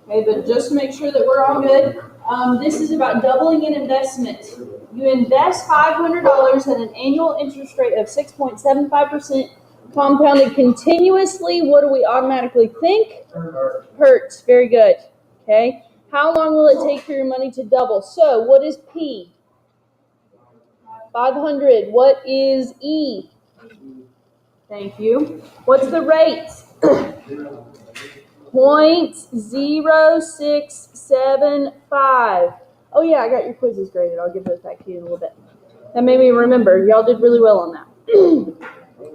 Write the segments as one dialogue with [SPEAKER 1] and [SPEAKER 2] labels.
[SPEAKER 1] Okay, but just to make sure that we're all good, this is about doubling an investment. You invest $500 at an annual interest rate of 6.75% compounded continuously. What do we automatically think? Hurts. Very good. Okay. How long will it take for your money to double? So what is P? 500. What is E? Thank you. What's the rate? 0.0675. Oh yeah, I got your quizzes graded. I'll give those back to you in a little bit. That made me remember. Y'all did really well on that.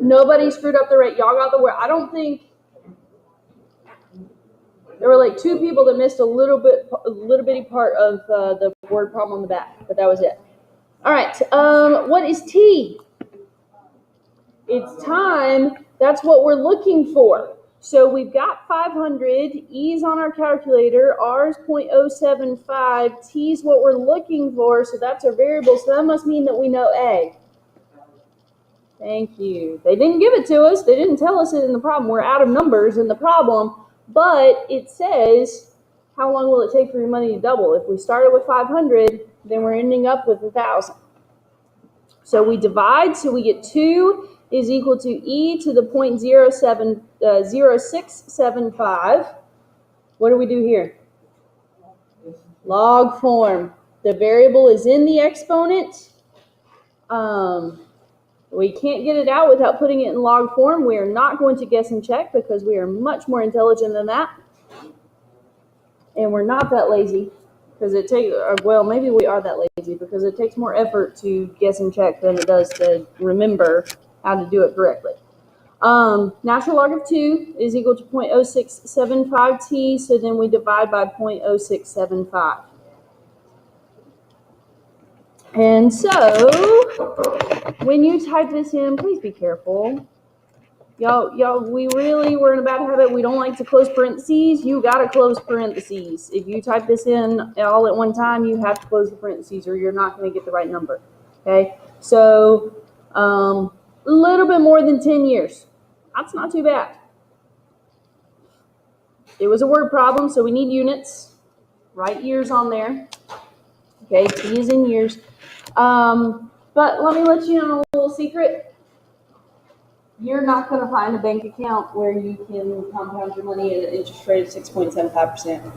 [SPEAKER 1] Nobody screwed up the rate. Y'all got the word. I don't think there were like 2 people that missed a little bitty part of the word problem on the back, but that was it. All right. What is T? It's time. That's what we're looking for. So we've got 500. E's on our calculator. R is 0.075. T is what we're looking for. So that's our variable. So that must mean that we know A. Thank you. They didn't give it to us. They didn't tell us it in the problem. We're out of numbers in the problem. But it says, how long will it take for your money to double? If we started with 500, then we're ending up with 1,000. So we divide. So we get 2 is equal to e to the 0.0675. What do we do here? Log form. The variable is in the exponent. We can't get it out without putting it in log form. We are not going to guess and check because we are much more intelligent than that. And we're not that lazy because it takes, well, maybe we are that lazy because it takes more effort to guess and check than it does to remember how to do it correctly. Natural log of 2 is equal to 0.0675t, so then we divide by 0.0675. And so, when you type this in, please be careful. Y'all, we're in a bad habit. We don't like to close parentheses. You gotta close parentheses. If you type this in all at one time, you have to close the parentheses or you're not gonna get the right number, okay? So, a little bit more than 10 years. That's not too bad. It was a word problem, so we need units. Write years on there. Okay, T is in years. But let me let you know a little secret. You're not going to find a bank account where you can compound your money at an interest rate of 6.75%.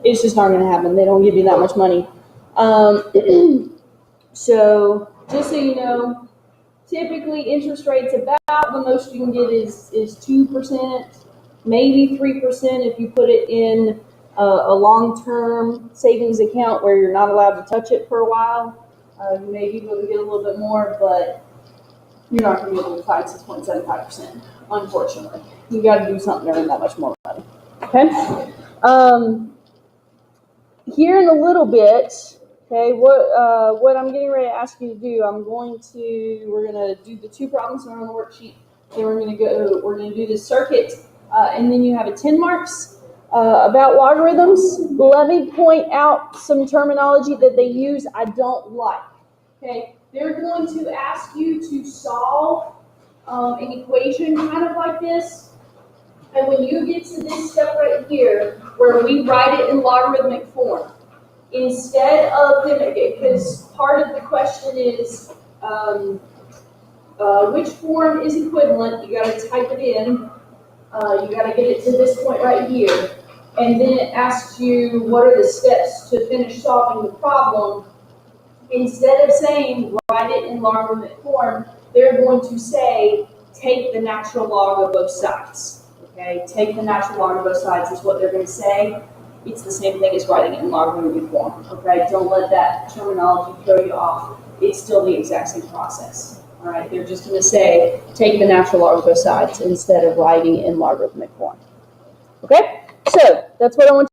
[SPEAKER 1] It's just not going to happen. They don't give you that much money. So just so you know, typically interest rates about the most you can get is 2%, maybe 3% if you put it in a long-term savings account where you're not allowed to touch it for a while. You may be able to get a little bit more, but you're not going to be able to find 6.75%, unfortunately. You got to do something to earn that much more money. Okay? Here in a little bit, okay, what I'm getting ready to ask you to do, we're going to do the 2 problems that are on the worksheet. Then we're going to do this circuit, and then you have a 10 marks about logarithms. Let me point out some terminology that they use I don't like. Okay, they're going to ask you to solve an equation kind of like this. And when you get to this step right here, where we write it in logarithmic form, instead of, because part of the question is which form is equivalent, you got to type it in. You got to get it to this point right here. And then it asks you what are the steps to finish solving the problem. Instead of saying write it in logarithmic form, they're going to say take the natural log of both sides. Okay, take the natural log of both sides is what they're going to say. It's the same thing as writing it in logarithmic form. Okay, don't let that terminology throw you off. It's still the exact same process. All right, they're just going to say take the natural log of both sides instead of writing it in logarithmic form. Okay, so that's what I want